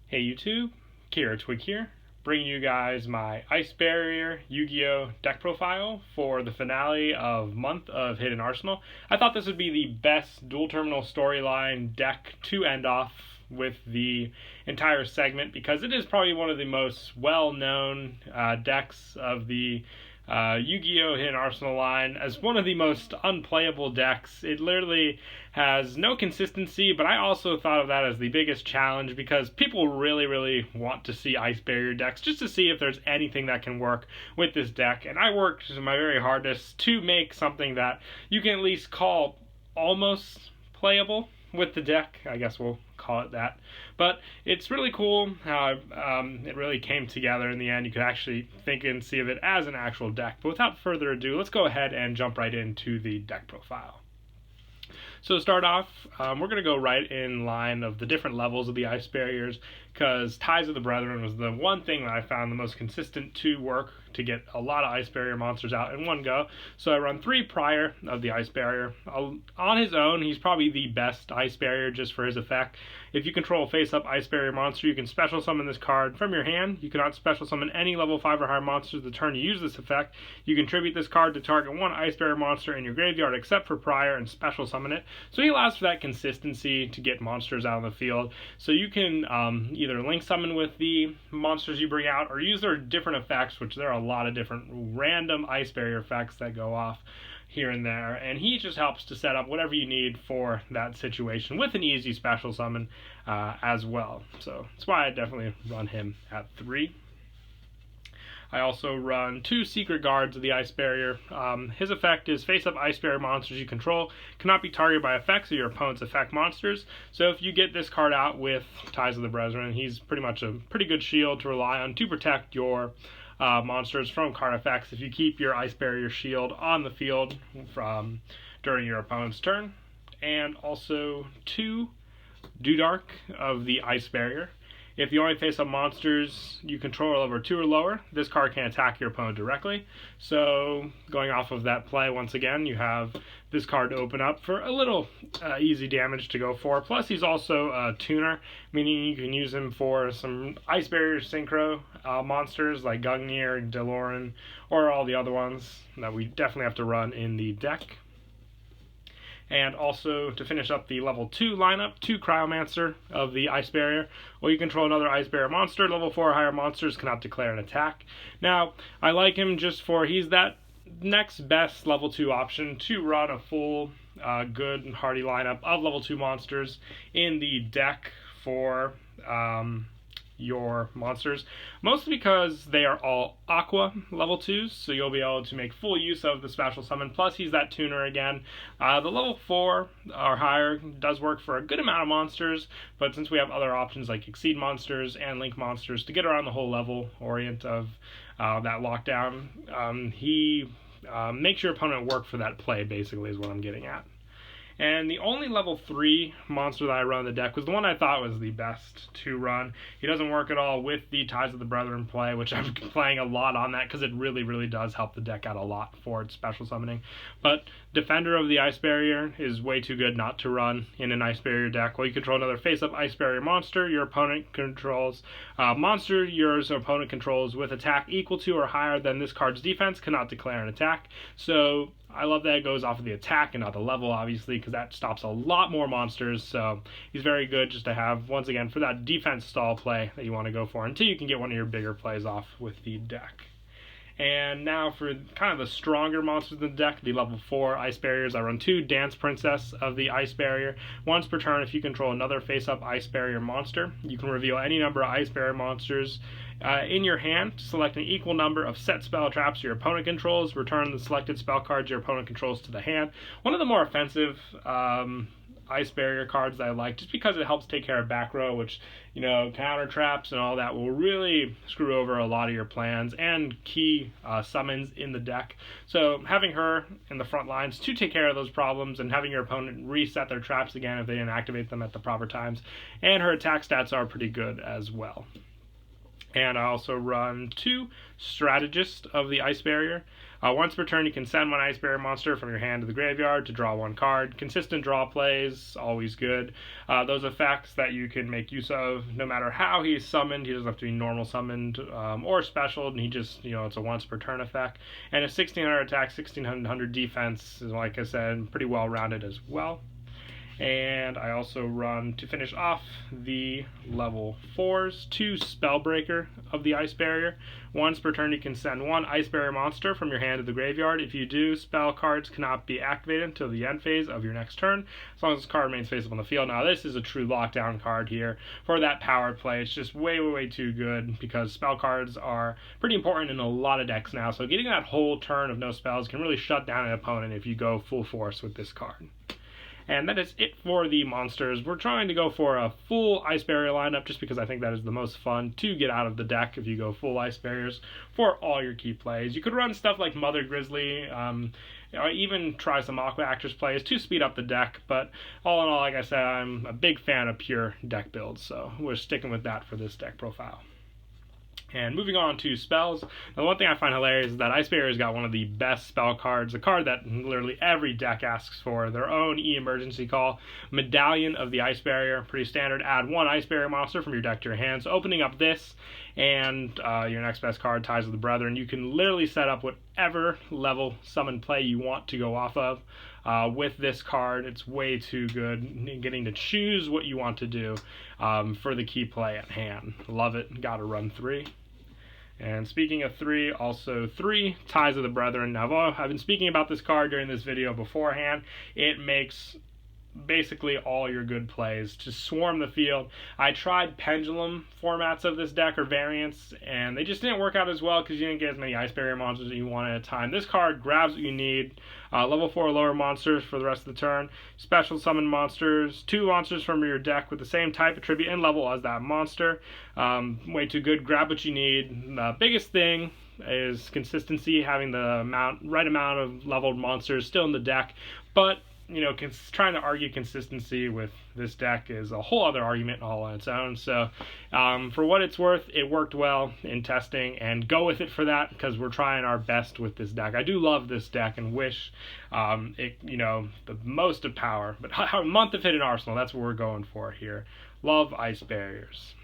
Hey YouTube, Kira Twig here, bringing you guys my Ice Barrier Yu-Gi-Oh deck profile for the finale of Month of Hidden Arsenal. I thought this would be the best dual terminal storyline deck to end off with the entire segment because it is probably one of the most well-known decks of the Yu-Gi-Oh! Hidden Arsenal line as one of the most unplayable decks. It literally has no consistency, but I also thought of that as the biggest challenge because people really want to see Ice Barrier decks just to see if there's anything that can work with this deck, and I worked my very hardest to make something that you can at least call almost playable with the deck. I guess we'll call it that. But it's really cool how it really came together in the end. You could actually think and see of it as an actual deck. But without further ado, let's go ahead and jump right into the deck profile. So to start off, we're going to go right in line of the different levels of the Ice Barriers because Ties of the Brethren was the one thing that I found the most consistent to work to get a lot of Ice Barrier monsters out in one go. So I run 3 prior of the Ice Barrier. On his own, he's probably the best Ice Barrier just for his effect. If you control a face-up Ice Barrier monster, you can special summon this card from your hand. You cannot special summon any level 5 or higher monsters the turn you use this effect. You contribute this card to target one Ice Barrier monster in your graveyard except for prior and special summon it. So he allows for that consistency to get monsters out on the field. So you can either link summon with the monsters you bring out or use their different effects, which there are a lot of different random Ice Barrier effects that go off here and there, and he just helps to set up whatever you need for that situation with an easy special summon as well. So that's why I definitely run him at 3. I also run 2 Secret Guards of the Ice Barrier. His effect is face-up Ice Barrier monsters you control cannot be targeted by effects of your opponent's effect monsters. So if you get this card out with Ties of the Brethren, he's pretty much a pretty good shield to rely on to protect your monsters from card effects if you keep your Ice Barrier shield on the field during your opponent's turn. And also 2 Dark of the Ice Barrier. If you only face up monsters you control are level 2 or lower, this card can attack your opponent directly. So going off of that play, once again, you have this card to open up for a little easy damage to go for. Plus he's also a tuner, meaning you can use him for some Ice Barrier Synchro monsters like Gungnir, Deloran, or all the other ones that we definitely have to run in the deck. And also, to finish up the level 2 lineup, 2 Cryomancer of the Ice Barrier. Well, you control another Ice Barrier monster. Level 4 or higher monsters cannot declare an attack. Now, I like him just for he's that next best level 2 option to run a full, good and hearty lineup of level 2 monsters in the deck for your monsters, mostly because they are all Aqua level 2s, so you'll be able to make full use of the special summon, plus he's that tuner again. The level 4 or higher does work for a good amount of monsters, but since we have other options like Exceed monsters and Link monsters to get around the whole level orient of that lockdown, he makes your opponent work for that play, basically, is what I'm getting at. And the only level 3 monster that I run in the deck was the one I thought was the best to run. He doesn't work at all with the Ties of the Brethren play, which I'm playing a lot on that because it really does help the deck out a lot for its special summoning. But Defender of the Ice Barrier is way too good not to run in an Ice Barrier deck. Well, you control another face-up Ice Barrier monster your opponent controls. Monster your opponent controls with attack equal to or higher than this card's defense cannot declare an attack. So I love that it goes off of the attack and not the level, obviously, because that stops a lot more monsters. So he's very good just to have, once again, for that defense stall play that you want to go for until you can get one of your bigger plays off with the deck. And now for kind of the stronger monsters in the deck, the level 4 Ice Barriers, I run 2 Dance Princess of the Ice Barrier. Once per turn, if you control another face-up Ice Barrier monster, you can reveal any number of Ice Barrier monsters in your hand. Select an equal number of set spell traps your opponent controls. Return the selected spell cards your opponent controls to the hand. One of the more offensive Ice Barrier cards that I like, just because it helps take care of back row, which, you know, counter traps and all that will really screw over a lot of your plans and key summons in the deck. So having her in the front lines to take care of those problems and having your opponent reset their traps again if they didn't activate them at the proper times. And her attack stats are pretty good as well. And I also run 2 Strategist of the Ice Barrier. Once per turn, you can send 1 Ice Barrier monster from your hand to the graveyard to draw 1 card. Consistent draw plays, always good. Those effects that you can make use of no matter how he's summoned. He doesn't have to be normal summoned or special, and he just, it's a once per turn effect. And a 1600 attack, 1600 defense is, like I said, pretty well rounded as well. And I also run, to finish off the level 4s, 2 Spellbreaker of the Ice Barrier. Once per turn, you can send 1 Ice Barrier monster from your hand to the graveyard. If you do, spell cards cannot be activated until the end phase of your next turn, as long as this card remains face up on the field. Now, this is a true lockdown card here for that power play. It's just way, way, way too good, because spell cards are pretty important in a lot of decks now. So getting that whole turn of no spells can really shut down an opponent if you go full force with this card. And that is it for the monsters. We're trying to go for a full Ice Barrier lineup just because I think that is the most fun to get out of the deck if you go full Ice Barriers for all your key plays. You could run stuff like Mother Grizzly, or even try some Aqua Actress plays to speed up the deck, but all in all, like I said, I'm a big fan of pure deck builds, so we're sticking with that for this deck profile. And moving on to spells, the one thing I find hilarious is that Ice Barrier's got one of the best spell cards, a card that literally every deck asks for, their own emergency call, Medallion of the Ice Barrier. Pretty standard. Add 1 Ice Barrier monster from your deck to your hand. So opening up this and your next best card, Ties of the Brethren, you can literally set up whatever level summon play you want to go off of. With this card, it's way too good, getting to choose what you want to do for the key play at hand. Love it. Gotta run 3. And speaking of 3, also 3 Ties of the Brethren. Now, I've been speaking about this card during this video beforehand. It makes basically all your good plays to swarm the field. I tried pendulum formats of this deck or variants, and they just didn't work out as well because you didn't get as many Ice Barrier monsters as you want at a time. This card grabs what you need. Level 4 lower monsters for the rest of the turn. Special summon monsters. 2 monsters from your deck with the same type, attribute, and level as that monster. Way too good. Grab what you need. The biggest thing is consistency, having the right amount of leveled monsters still in the deck, but trying to argue consistency with this deck is a whole other argument all on its own. So for what it's worth, it worked well in testing, and go with it for that because we're trying our best with this deck. I do love this deck and wish the most of power, but a month of hidden arsenal, that's what we're going for here. Love Ice Barriers.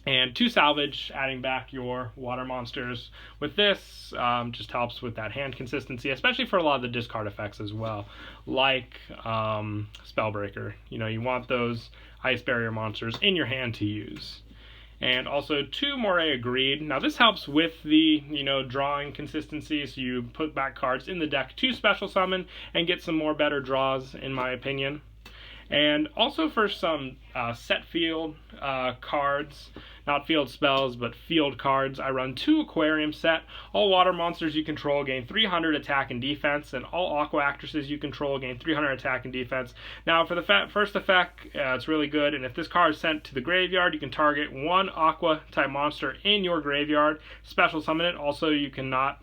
And 2 salvage, adding back your water monsters with this just helps with that hand consistency, especially for a lot of the discard effects as well, like Spellbreaker. You want those Ice Barrier monsters in your hand to use. And also 2 Moray Agreed. Now this helps with the drawing consistency, so you put back cards in the deck to special summon and get some more better draws, in my opinion. And also for some set field cards, not field spells, but field cards, I run 2 Aquarium set. All water monsters you control gain 300 attack and defense, and all Aqua Actresses you control gain 300 attack and defense. Now for the first effect, it's really good, and if this card is sent to the graveyard, you can target 1 Aqua type monster in your graveyard, special summon it. Also, you cannot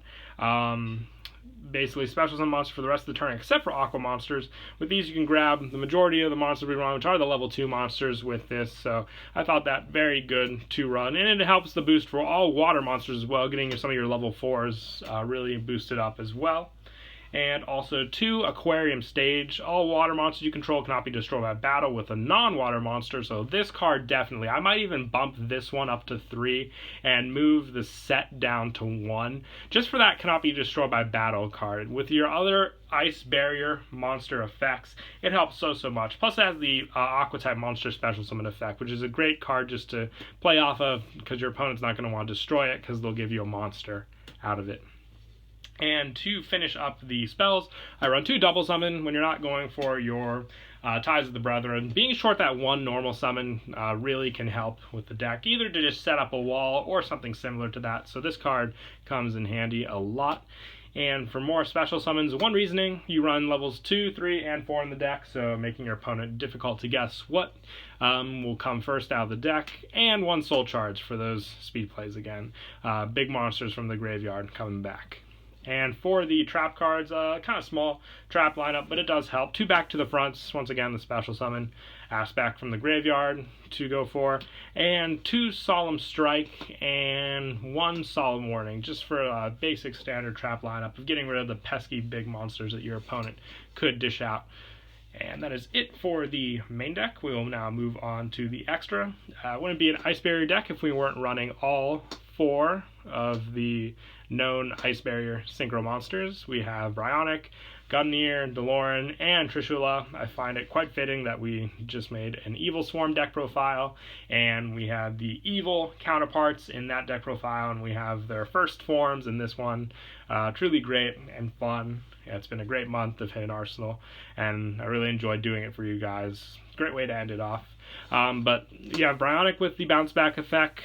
basically special summon monsters for the rest of the turn except for Aqua monsters. With these you can grab the majority of the monsters we run, which are the level 2 monsters with this, so I thought that very good to run, and it helps the boost for all water monsters as well, getting some of your level 4s really boosted up as well. And also 2 Aquarium Stage. All water monsters you control cannot be destroyed by battle with a non-water monster, so this card definitely. I might even bump this one up to 3 and move the set down to 1, just for that cannot be destroyed by battle card. With your other Ice Barrier monster effects, it helps so much. Plus it has the Aqua type monster special summon effect, which is a great card just to play off of, because your opponent's not going to want to destroy it because they'll give you a monster out of it. And to finish up the spells, I run 2 double summon when you're not going for your Ties of the Brethren. Being short that 1 normal summon really can help with the deck, either to just set up a wall or something similar to that. So this card comes in handy a lot. And for more special summons, 1 reasoning, you run levels 2, 3, and 4 in the deck, so making your opponent difficult to guess what will come first out of the deck, and 1 soul charge for those speed plays again. Big monsters from the graveyard coming back. And for the trap cards, kind of small trap lineup, but it does help. 2 back to the fronts, once again the special summon aspect from the graveyard to go for, and 2 solemn strike and 1 solemn warning, just for a basic standard trap lineup of getting rid of the pesky big monsters that your opponent could dish out. And that is it for the main deck. We will now move on to the extra. It wouldn't be an Ice Barrier deck if we weren't running all 4 of the known Ice Barrier synchro monsters. We have Bryonic, Gungnir, Delorean, and Trishula. I find it quite fitting that we just made an Evil Swarm deck profile, and we have the evil counterparts in that deck profile, and we have their first forms in this one. Truly great and fun. Yeah, it's been a great month of Hidden Arsenal, and I really enjoyed doing it for you guys. Great way to end it off. But yeah, Bryonic with the bounce back effect.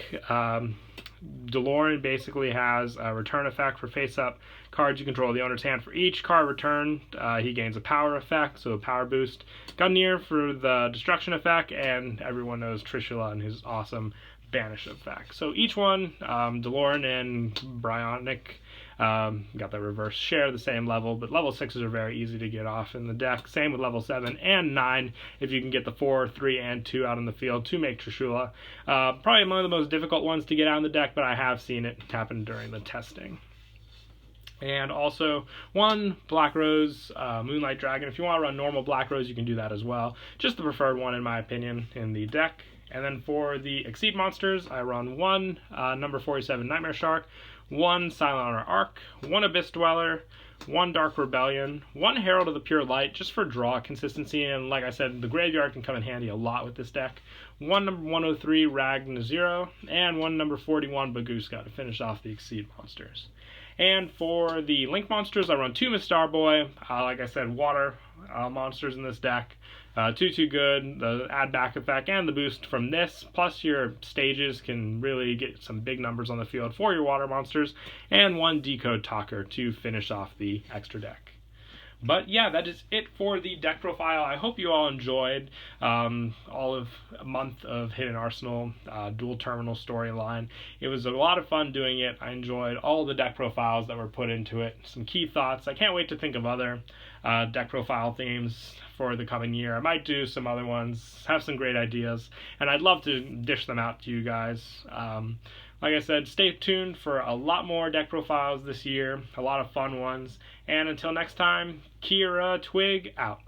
DeLorean basically has a return effect for face-up cards you control the owner's hand. For each card returned, he gains a power effect, so a power boost. Gungnir for the destruction effect, and everyone knows Trishula and his awesome banish effect. So each one, DeLorean and Bryonic, got the reverse share the same level, but level 6s are very easy to get off in the deck. Same with level 7 and 9 if you can get the 4, 3, and 2 out in the field to make Trishula. Probably one of the most difficult ones to get out in the deck, but I have seen it happen during the testing. And also 1 Black Rose Moonlight Dragon. If you want to run normal Black Rose, you can do that as well. Just the preferred one in my opinion in the deck. And then for the Exceed monsters, I run 1 number 47 Nightmare Shark, 1 Silent Honor Arc, 1 Abyss Dweller, 1 Dark Rebellion, 1 Herald of the Pure Light, just for draw consistency, and like I said, the graveyard can come in handy a lot with this deck. 1 number 103 Ragna Zero, and 1 number 41 Baguska to finish off the Exceed monsters. And for the Link monsters, I run 2 Miss Starboy, like I said, water monsters in this deck. 2 good, the add back effect and the boost from this, plus your stages can really get some big numbers on the field for your water monsters, and 1 Decode Talker to finish off the extra deck. But yeah, that is it for the deck profile. I hope you all enjoyed all of a month of Hidden Arsenal dual terminal storyline. It was a lot of fun doing it. I enjoyed all the deck profiles that were put into it. Some key thoughts. I can't wait to think of other deck profile themes for the coming year. I might do some other ones, have some great ideas, and I'd love to dish them out to you guys. Like I said, stay tuned for a lot more deck profiles this year, a lot of fun ones, and until next time, Kira Twig out.